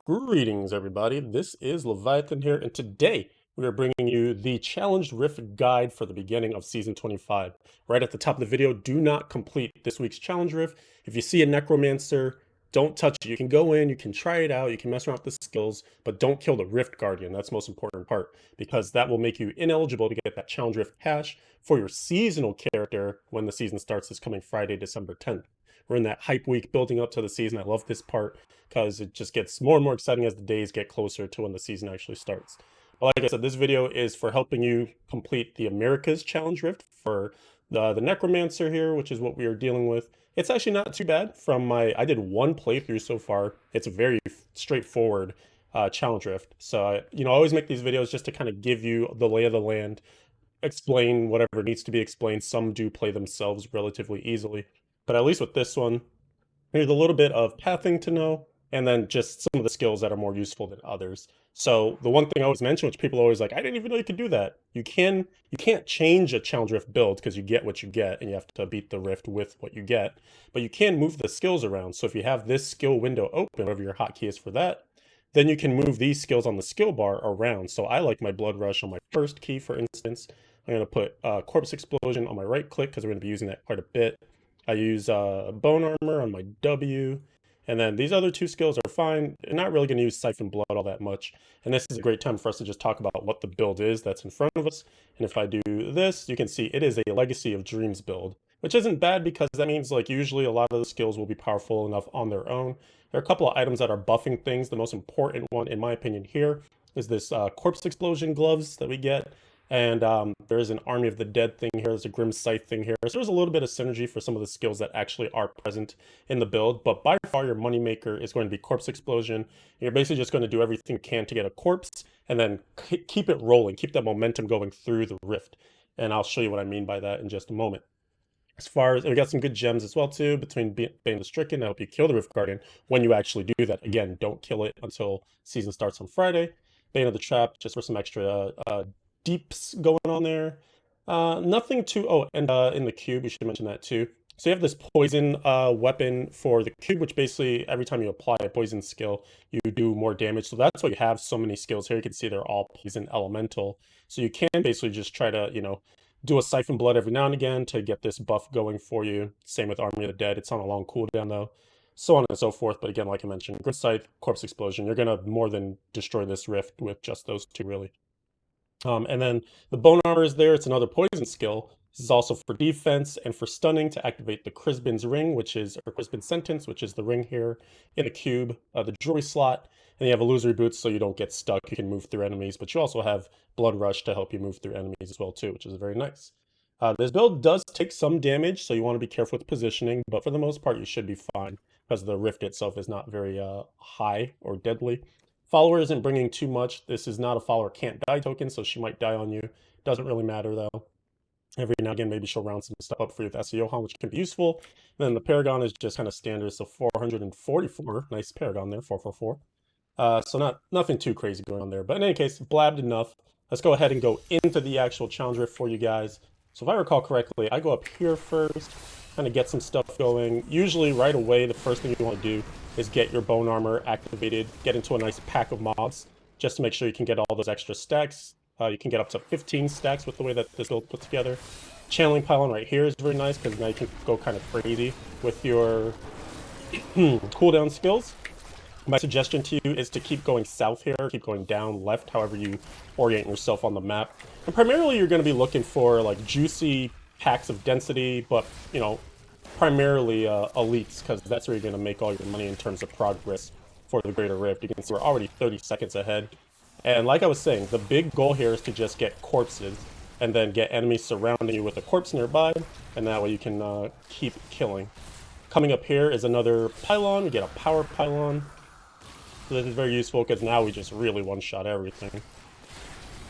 Greetings, everybody. This is Leviathan here, and today we are bringing you the Challenge Rift guide for the beginning of Season 25. Right at the top of the video, do not complete this week's Challenge Rift. If you see a Necromancer, don't touch it. You can go in, you can try it out, you can mess around with the skills, but don't kill the Rift Guardian. That's the most important part, because that will make you ineligible to get that Challenge Rift hash for your seasonal character when the season starts this coming Friday, December 10th. We're in that hype week building up to the season. I love this part because it just gets more and more exciting as the days get closer to when the season actually starts. But like I said, this video is for helping you complete the America's Challenge Rift for the Necromancer here, which is what we are dealing with. It's actually not too bad from I did one playthrough so far. It's a very straightforward Challenge Rift. So, I always make these videos just to kind of give you the lay of the land, explain whatever needs to be explained. Some do play themselves relatively easily. But at least with this one, there's a little bit of pathing to know, and then just some of the skills that are more useful than others. So the one thing I always mention, which people are always like, I didn't even know you could do that. You can't change a Challenge Rift build because you get what you get, and you have to beat the Rift with what you get. But you can move the skills around. So if you have this skill window open, whatever your hotkey is for that, then you can move these skills on the skill bar around. So I like my Blood Rush on my first key, for instance. I'm going to put Corpse Explosion on my right click because we're going to be using that quite a bit. I use Bone Armor on my W, and then these other two skills are fine. I'm not really going to use Siphon Blood all that much, and this is a great time for us to just talk about what the build is that's in front of us. And if I do this, you can see it is a Legacy of Dreams build, which isn't bad because that means like usually a lot of the skills will be powerful enough on their own. There are a couple of items that are buffing things. The most important one, in my opinion, here is this Corpse Explosion gloves that we get. And there's an Army of the Dead thing here. There's a Grim Scythe thing here. So there's a little bit of synergy for some of the skills that actually are present in the build. But by far, your moneymaker is going to be Corpse Explosion. You're basically just going to do everything you can to get a corpse and then keep it rolling. Keep that momentum going through the Rift. And I'll show you what I mean by that in just a moment. As far as, we got some good gems as well too, between Bane the Stricken to help you kill the Rift Guardian when you actually do that. Again, don't kill it until season starts on Friday. Bane of the Trap, just for some extra deeps going on there. Nothing too, and in the cube, we should mention that too. So you have this poison weapon for the cube, which basically every time you apply a poison skill, you do more damage. So that's why you have so many skills here. You can see they're all poison elemental. So you can basically just try to, do a Siphon Blood every now and again to get this buff going for you. Same with Army of the Dead. It's on a long cooldown though. So on and so forth. But again, like I mentioned, Grim Scythe, Corpse Explosion, you're going to more than destroy this Rift with just those two, really. And then the Bone Armor is there. It's another poison skill. This is also for defense and for stunning to activate the Crispin's Ring, or Crispin's Sentence, which is the ring here in the cube, the jewelry slot. And you have Illusory Boots so you don't get stuck. You can move through enemies, but you also have Blood Rush to help you move through enemies as well too, which is very nice. This build does take some damage, so you want to be careful with positioning, but for the most part, you should be fine because the Rift itself is not very high or deadly. Follower isn't bringing too much. This is not a follower can't die token, so she might die on you. Doesn't really matter though. Every now and again, maybe she'll round some stuff up for you with Johan, which can be useful. And then the Paragon is just kind of standard, so 444. Nice Paragon there, 444. So nothing too crazy going on there. But in any case, blabbed enough. Let's go ahead and go into the actual challenge rift for you guys. So if I recall correctly, I go up here first, kind of get some stuff going. Usually right away, the first thing you want to do is get your Bone Armor activated, get into a nice pack of mobs, just to make sure you can get all those extra stacks. You can get up to 15 stacks with the way that this build put together. Channeling Pylon right here is very nice, because now you can go kind of crazy with your cooldown skills. My suggestion to you is to keep going south here, keep going down, left, however you orient yourself on the map. And primarily you're going to be looking for like juicy packs of density, but primarily elites, because that's where you're going to make all your money in terms of progress for the Greater Rift. You can see we're already 30 seconds ahead. And like I was saying, the big goal here is to just get corpses and then get enemies surrounding you with a corpse nearby, and that way you can keep killing. Coming up here is another pylon. We get a power pylon. So this is very useful because now we just really one-shot everything.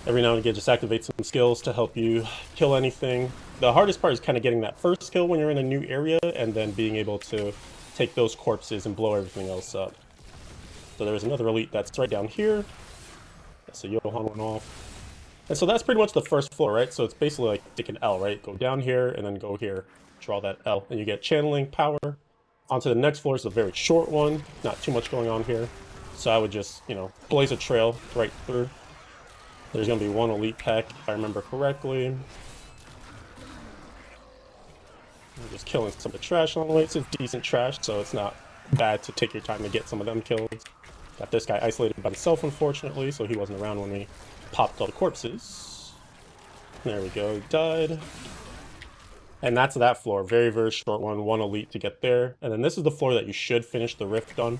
Every now and again, just activate some skills to help you kill anything. The hardest part is kind of getting that first kill when you're in a new area, and then being able to take those corpses and blow everything else up. So there's another elite that's right down here. So Johan went off. And so that's pretty much the first floor, right? So it's basically like take an L, right? Go down here and then go here. Draw that L. And you get channeling power. Onto the next floor is a very short one. Not too much going on here. So I would just, blaze a trail right through. There's going to be one elite pack, if I remember correctly. I'm just killing some of the trash along the way. It's decent trash, so it's not bad to take your time to get some of them killed. Got this guy isolated by himself, unfortunately, so he wasn't around when we popped all the corpses. There we go, he died. And that's that floor. Very, very short one. One elite to get there. And then this is the floor that you should finish the rift on.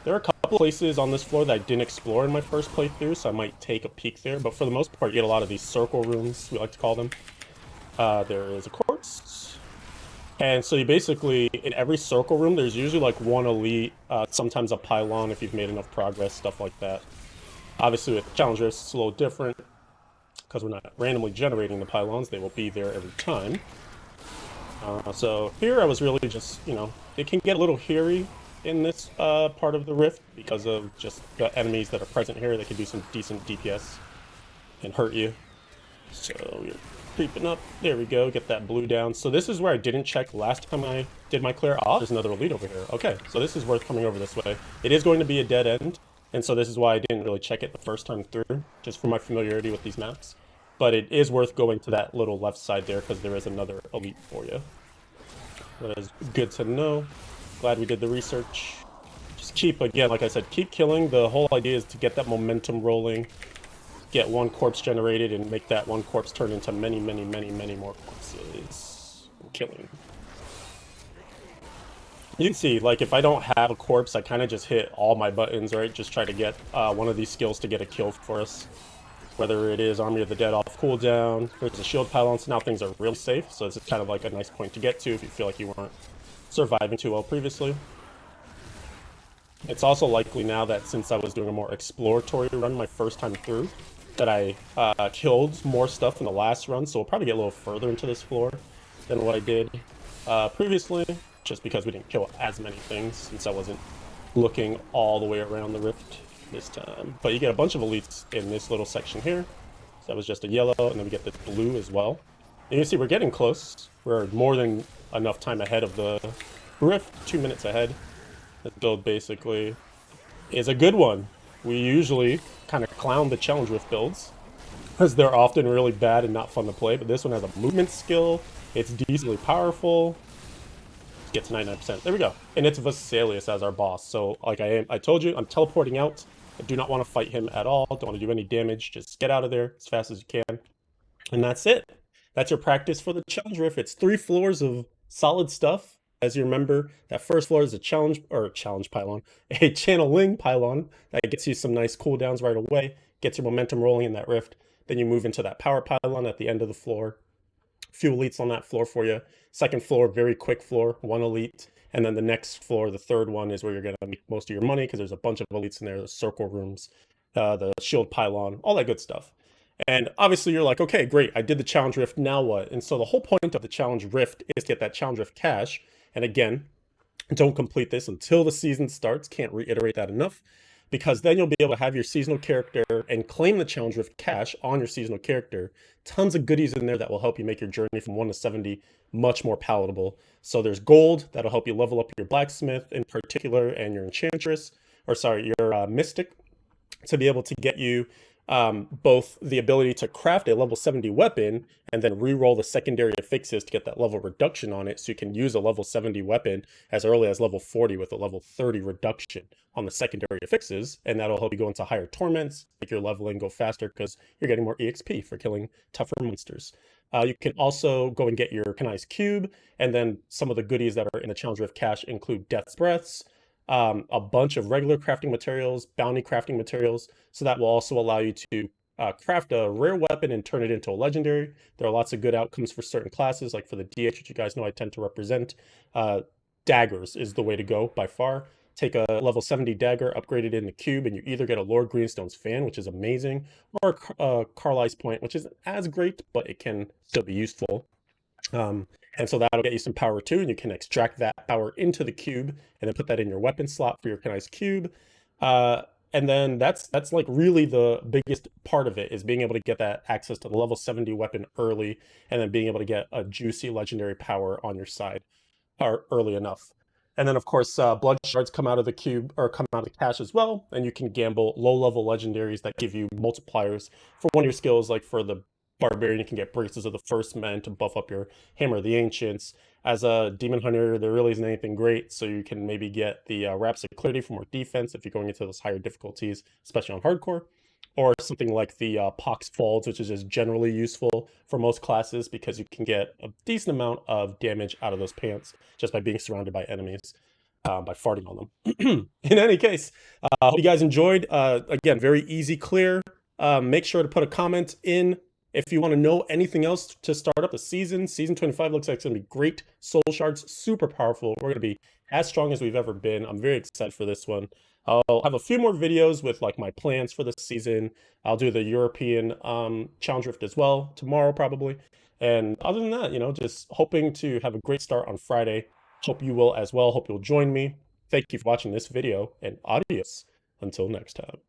There are a couple places on this floor that I didn't explore in my first playthrough, so I might take a peek there. But for the most part, you get a lot of these circle rooms, we like to call them. There is a quartz. And so you basically, in every circle room, there's usually like one elite, sometimes a pylon if you've made enough progress, stuff like that. Obviously with Challenge Rift, it's a little different because we're not randomly generating the pylons. They will be there every time. So here I was really just, it can get a little hairy in this part of the rift because of just the enemies that are present here. They can do some decent DPS and hurt you. So we're creeping up. There we go. Get that blue down. So this is where I didn't check last time I did my clear. Oh, there's another elite over here. Okay, so this is worth coming over this way. It is going to be a dead end, and so this is why I didn't really check it the first time through, just for my familiarity with these maps. But it is worth going to that little left side there because there is another elite for you. That is good to know. Glad we did the research. Just keep, again, like I said, keep killing. The whole idea is to get that momentum rolling, get one corpse generated, and make that one corpse turn into many, many, many, many more corpses. Killing. You can see, like, if I don't have a corpse, I kind of just hit all my buttons, right? Just try to get one of these skills to get a kill for us. Whether it is Army of the Dead off cooldown, there's a shield pylon, so now things are really safe. So this is kind of like a nice point to get to if you feel like you weren't surviving too well previously. It's also likely now that since I was doing a more exploratory run my first time through, that I killed more stuff in the last run, so we'll probably get a little further into this floor than what I did previously, just because we didn't kill as many things since I wasn't looking all the way around the rift this time. But you get a bunch of elites in this little section here. So that was just a yellow, and then we get the blue as well. And you see we're getting close. We're more than enough time ahead of the rift, 2 minutes ahead. This build basically is a good one. We usually kind of clown the Challenge Rift builds because they're often really bad and not fun to play, but this one has a movement skill. It's decently powerful. Get to 99%. There we go. And it's Vesalius as our boss. So like I told you, I'm teleporting out. I do not want to fight him at all. Don't want to do any damage. Just get out of there as fast as you can. And that's it. That's your practice for the Challenge Rift. It's 3 floors of solid stuff. As you remember, that first floor is a challenge pylon, a channeling pylon that gets you some nice cooldowns right away, gets your momentum rolling in that rift. Then you move into that power pylon at the end of the floor. Few elites on that floor for you. Second floor, very quick floor, 1 elite. And then the next floor, the third one, is where you're going to make most of your money because there's a bunch of elites in there, the circle rooms, the shield pylon, all that good stuff. And obviously you're like, okay, great, I did the Challenge Rift, now what? And so the whole point of the Challenge Rift is to get that Challenge Rift cash. And again, don't complete this until the season starts. Can't reiterate that enough. Because then you'll be able to have your seasonal character and claim the Challenge Rift cash on your seasonal character. Tons of goodies in there that will help you make your journey from 1 to 70 much more palatable. So there's gold that'll help you level up your blacksmith in particular and your enchantress, or sorry, your mystic, to be able to get you both the ability to craft a level 70 weapon and then re-roll the secondary affixes to get that level reduction on it, so you can use a level 70 weapon as early as level 40 with a level 30 reduction on the secondary affixes, and that'll help you go into higher torments, make your leveling go faster because you're getting more EXP for killing tougher monsters. You can also go and get your Kanai's Cube, and then some of the goodies that are in the Challenge Rift cache include Death's Breaths, a bunch of regular crafting materials, bounty crafting materials, so that will also allow you to craft a rare weapon and turn it into a legendary. There are lots of good outcomes for certain classes, like for the DH, which you guys know I tend to represent. Daggers is the way to go by far. Take a level 70 dagger, upgrade it in the cube, and you either get a Lord Greenstone's fan, which is amazing, or a Carly's Point, which isn't as great, but it can still be useful. And so that'll get you some power too, and you can extract that power into the cube and then put that in your weapon slot for your Kanai's Cube. And then that's like really the biggest part of it, is being able to get that access to the level 70 weapon early, and then being able to get a juicy legendary power on your side early enough. And then, of course, blood shards come out of the cube or come out of the cache as well. And you can gamble low-level legendaries that give you multipliers for one of your skills. Like for the barbarian, you can get braces of the first men to buff up your hammer of the ancients. As a demon hunter, there really isn't anything great, so you can maybe get the Rhapsody Clarity for more defense if you're going into those higher difficulties, especially on hardcore. Or something like the Pox Folds, which is just generally useful for most classes because you can get a decent amount of damage out of those pants just by being surrounded by enemies, by farting on them. In any case, hope you guys enjoyed. Again, very easy, clear. Make sure to put a comment in if you want to know anything else to start up the season. Season 25 looks like it's going to be great. Soul Shards, super powerful. We're going to be as strong as we've ever been. I'm very excited for this one. I'll have a few more videos with like my plans for this season. I'll do the European Challenge Rift as well tomorrow probably. And other than that, just hoping to have a great start on Friday. Hope you will as well. Hope you'll join me. Thank you for watching this video, and adios until next time.